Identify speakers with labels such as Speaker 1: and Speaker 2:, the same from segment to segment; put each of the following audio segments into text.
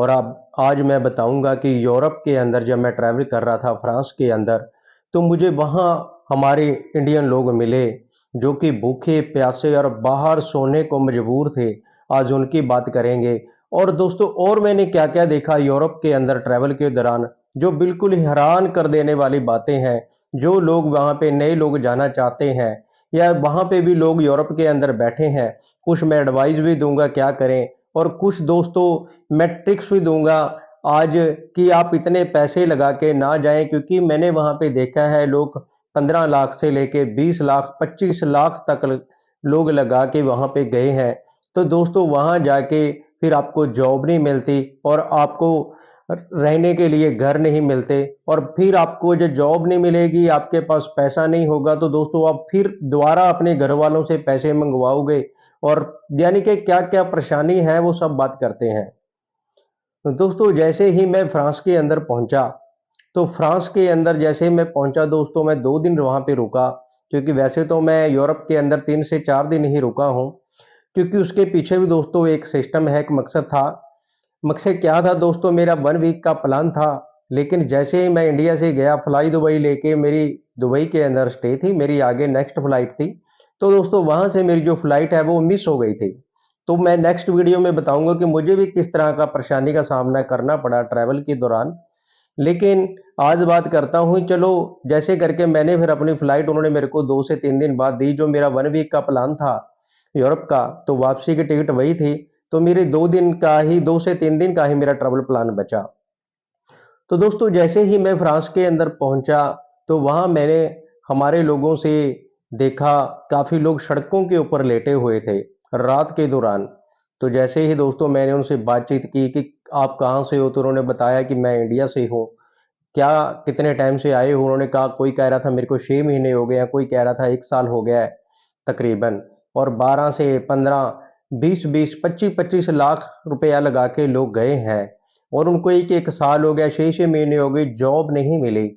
Speaker 1: और अब आज मैं बताऊंगा कि यूरोप के अंदर जब मैं ट्रैवल कर रहा था फ्रांस के अंदर, तो मुझे वहाँ हमारे इंडियन लोग मिले जो कि भूखे प्यासे और बाहर सोने को मजबूर थे। आज उनकी बात करेंगे। और दोस्तों, और मैंने क्या क्या देखा यूरोप के अंदर ट्रैवल के दौरान, जो बिल्कुल ही हैरान कर देने वाली बातें हैं। जो लोग वहाँ पे नए लोग जाना चाहते हैं या वहाँ पे भी लोग यूरोप के अंदर बैठे हैं, कुछ मैं एडवाइस भी दूंगा क्या करें, और कुछ दोस्तों मैं ट्रिक्स भी दूंगा आज कि आप इतने पैसे लगा के ना जाएं, क्योंकि मैंने वहां पे देखा है लोग 15 लाख से लेके 20 लाख 25 लाख तक लोग लगा के वहां पे गए हैं। तो दोस्तों, वहां जाके फिर आपको जॉब नहीं मिलती और आपको रहने के लिए घर नहीं मिलते, और फिर आपको जो जॉब नहीं मिलेगी, आपके पास पैसा नहीं होगा, तो दोस्तों आप फिर दोबारा अपने घर वालों से पैसे मंगवाओगे। और यानी कि क्या क्या परेशानी है वो सब बात करते हैं। तो दोस्तों, जैसे ही मैं फ्रांस के अंदर पहुंचा, तो फ्रांस के अंदर जैसे ही मैं पहुंचा दोस्तों, मैं 2 दिन वहां पे रुका। क्योंकि वैसे तो मैं यूरोप के अंदर 3 से 4 दिन ही रुका हूं, क्योंकि उसके पीछे भी दोस्तों एक सिस्टम है, एक मकसद था। मकसद क्या था दोस्तों, मेरा 1 वीक का प्लान था। लेकिन जैसे ही मैं इंडिया से गया फ्लाई दुबई लेके, मेरी दुबई के अंदर स्टे थी, मेरी आगे नेक्स्ट फ्लाइट थी। तो दोस्तों, वहां से मेरी जो फ्लाइट है वो मिस हो गई थी। तो मैं नेक्स्ट वीडियो में बताऊंगा कि मुझे भी किस तरह का परेशानी का सामना करना पड़ा ट्रैवल के दौरान। लेकिन आज बात करता हूँ, चलो जैसे करके मैंने फिर अपनी फ्लाइट, उन्होंने मेरे को 2 से 3 दिन बाद दी। जो मेरा 1 वीक का प्लान था यूरोप का, तो वापसी की टिकट वही थी। तो मेरे 2 दिन का ही, 2 से 3 दिन का ही मेरा ट्रैवल प्लान बचा। तो दोस्तों, जैसे ही मैं फ्रांस के अंदर पहुंचा, तो वहां मैंने हमारे लोगों से देखा, काफी लोग सड़कों के ऊपर लेटे हुए थे रात के दौरान। तो जैसे ही दोस्तों मैंने उनसे बातचीत की कि आप कहाँ से हो, तो उन्होंने बताया कि मैं इंडिया से हूँ। क्या कितने टाइम से आए हो? उन्होंने कहा, कोई कह रहा था मेरे को 6 महीने हो गए हैं, कोई कह रहा था 1 साल हो गया है तकरीबन। और 12 से 15, 20 20 25 25 लाख रुपया लगा के लोग गए हैं, और उनको एक साल हो गया, 6 6 महीने हो गए, जॉब नहीं मिली।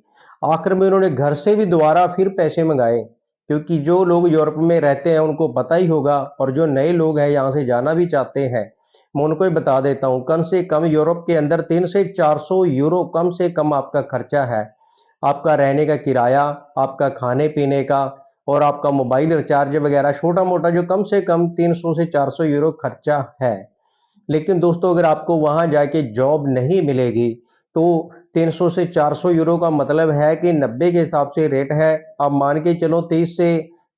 Speaker 1: आखिर में उन्होंने घर से भी दोबारा फिर पैसे मंगाए, क्योंकि जो लोग यूरोप में रहते हैं उनको पता ही होगा, और जो नए लोग हैं यहाँ से जाना भी चाहते हैं, मैं उनको ही बता देता हूँ। कम से कम यूरोप के अंदर 300 से 400 यूरो कम से कम आपका खर्चा है। आपका रहने का किराया, आपका खाने पीने का, और आपका मोबाइल रिचार्ज वगैरह, छोटा मोटा जो कम से कम 300 से 400 यूरो खर्चा है। लेकिन दोस्तों, अगर आपको वहां जाके जॉब नहीं मिलेगी, तो 300 से 400 यूरो का मतलब है कि 90 के हिसाब से रेट है। आप मान के चलो 30 से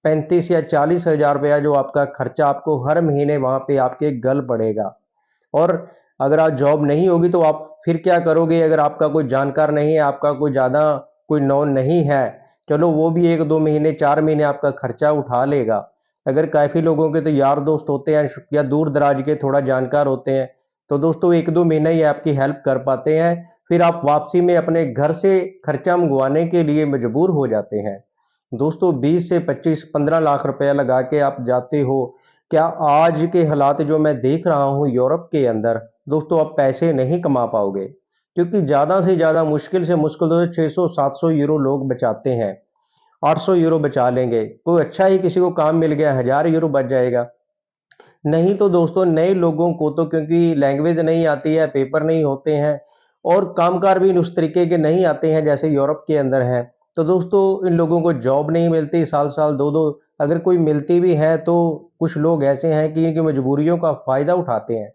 Speaker 1: 35 या 40 हजार रुपया जो आपका खर्चा आपको हर महीने वहां पे आपके गल पड़ेगा। और अगर आप जॉब नहीं होगी तो आप फिर क्या करोगे? अगर आपका कोई जानकार नहीं है, आपका कोई ज़्यादा कोई नॉन नहीं है, चलो वो भी 1 2 महीने 4 महीने आपका खर्चा उठा लेगा। अगर काफ़ी लोगों के तो यार दोस्त होते हैं या दूर दराज के थोड़ा जानकार होते हैं, तो दोस्तों 1 2 महीना ही आपकी हेल्प कर पाते हैं। फिर आप वापसी में अपने घर से खर्चा मंगवाने के लिए मजबूर हो जाते हैं। दोस्तों, 20 से 25 15 लाख रुपया लगा के आप जाते हो। क्या आज के हालात जो मैं देख रहा हूँ यूरोप के अंदर, दोस्तों आप पैसे नहीं कमा पाओगे, क्योंकि ज़्यादा से ज़्यादा मुश्किल से मुश्किल तो 600 700 यूरो लोग बचाते हैं। 800 यूरो बचा लेंगे, कोई अच्छा ही किसी को काम मिल गया 1000 यूरो बच जाएगा। नहीं तो दोस्तों, नए लोगों को तो क्योंकि लैंग्वेज नहीं आती है, पेपर नहीं होते हैं, और कामकाज भी उस तरीके के नहीं आते हैं जैसे यूरोप के अंदर है, तो दोस्तों इन लोगों को जॉब नहीं मिलती। साल साल दो दो, अगर कोई मिलती भी है तो कुछ लोग ऐसे हैं कि इनकी मजबूरियों का फायदा उठाते हैं।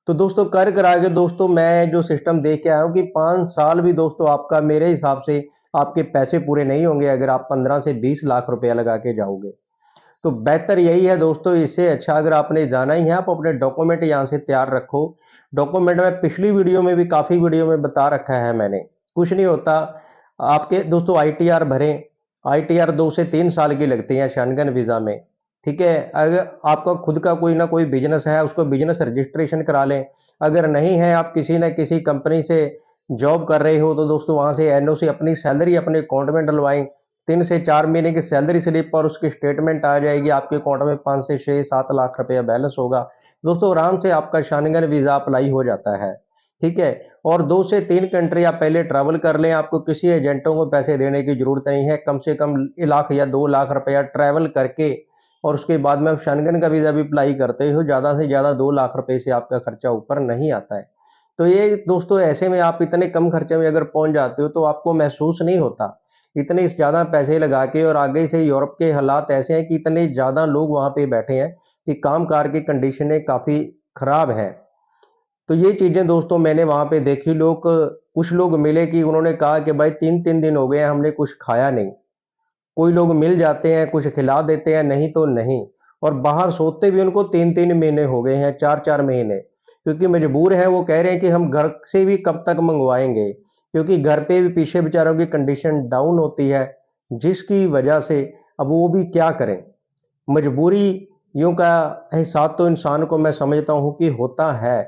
Speaker 1: तो दोस्तों, कर करा के दोस्तों मैं जो सिस्टम देख के आया हूँ कि 5 साल भी दोस्तों आपका मेरे हिसाब से आपके पैसे पूरे नहीं होंगे अगर आप 15 से 20 लाख रुपया लगा के जाओगे। तो बेहतर यही है दोस्तों, इससे अच्छा अगर आपने जाना ही है, आप अपने डॉक्यूमेंट यहाँ से तैयार रखो। डॉक्यूमेंट में पिछली वीडियो में भी, काफ़ी वीडियो में बता रखा है मैंने। कुछ नहीं होता, आपके दोस्तों आईटीआर भरें। आईटीआर 2 से 3 साल की लगती है शेंगन वीज़ा में। ठीक है, अगर आपका खुद का कोई ना कोई बिजनेस है, उसको बिजनेस रजिस्ट्रेशन करा लें। अगर नहीं है, आप किसी न किसी कंपनी से जॉब कर रहे हो, तो दोस्तों वहाँ से एनओसी, अपनी सैलरी अपने अकाउंट में डलवाएं। 3 से 4 महीने की सैलरी स्लिप और उसकी स्टेटमेंट आ जाएगी आपके अकाउंट में, 5 से 6 7 लाख रुपया बैलेंस होगा। दोस्तों आराम से आपका शानगन वीज़ा अप्लाई हो जाता है। ठीक है, और 2 से 3 कंट्री आप पहले ट्रैवल कर लें, आपको किसी एजेंटों को पैसे देने की जरूरत नहीं है। कम से कम 1 लाख या 2 लाख रुपया ट्रैवल करके, और उसके बाद में आप शानगन का वीज़ा भी अप्लाई करते हो, ज़्यादा से ज़्यादा 2 लाख रुपए से आपका खर्चा ऊपर नहीं आता है। तो ये दोस्तों ऐसे में आप इतने कम खर्चे में अगर पहुंच जाते हो तो आपको महसूस नहीं होता इतने ज़्यादा पैसे लगा के। और आगे से यूरोप के हालात ऐसे हैं कि इतने ज़्यादा लोग वहाँ पे बैठे हैं कि काम-कार की कंडीशनें काफ़ी खराब हैं। तो ये चीज़ें दोस्तों मैंने वहाँ पे देखी। कुछ लोग मिले कि उन्होंने कहा कि भाई 3-3 दिन हो गए हैं हमने कुछ खाया नहीं। कोई लोग मिल जाते हैं, कुछ खिला देते हैं, नहीं तो नहीं। और बाहर सोते भी उनको 3-3 महीने हो गए हैं, 4-4 महीने, क्योंकि मजबूर हैं। वो कह रहे हैं कि हम घर से भी कब तक मंगवाएंगे, क्योंकि घर पे भी पीछे बेचारों की कंडीशन डाउन होती है, जिसकी वजह से अब वो भी क्या करें। मजबूरियों का एहसास तो इंसान को मैं समझता हूँ कि होता है।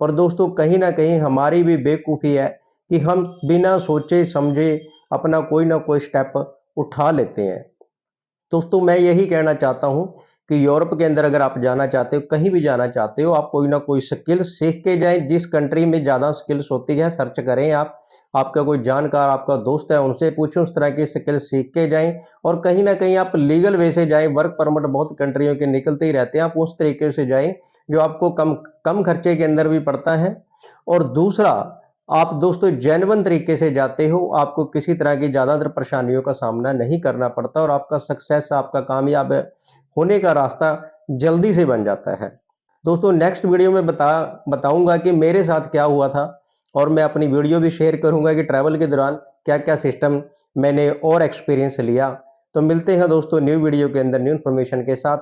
Speaker 1: और दोस्तों कहीं ना कहीं हमारी भी बेवकूफ़ी है कि हम बिना सोचे समझे अपना कोई ना कोई स्टेप उठा लेते हैं। दोस्तों मैं यही कहना चाहता हूँ कि यूरोप के अंदर अगर आप जाना चाहते हो, कहीं भी जाना चाहते हो, आप कोई ना कोई स्किल सीख के जाएं। जिस कंट्री में ज़्यादा स्किल्स होती है सर्च करें आप, आपका कोई जानकार आपका दोस्त है उनसे पूछें, उस तरह की स्किल सीख के जाएं। और कहीं ना कहीं आप लीगल वे से जाएं। वर्क परमिट बहुत कंट्रियों के निकलते ही रहते हैं, आप उस तरीके से जाएं जो आपको कम कम खर्चे के अंदर भी पड़ता है। और दूसरा, आप दोस्तों जेन्युइन तरीके से जाते हो, आपको किसी तरह की ज़्यादातर परेशानियों का सामना नहीं करना पड़ता और आपका सक्सेस, आपका कामयाब होने का रास्ता जल्दी से बन जाता है। दोस्तों नेक्स्ट वीडियो में बताऊंगा कि मेरे साथ क्या हुआ था। और मैं अपनी वीडियो भी शेयर करूंगा कि ट्रैवल के दौरान क्या क्या सिस्टम मैंने और एक्सपीरियंस लिया। तो मिलते हैं दोस्तों न्यू वीडियो के अंदर न्यू इन्फॉर्मेशन के साथ।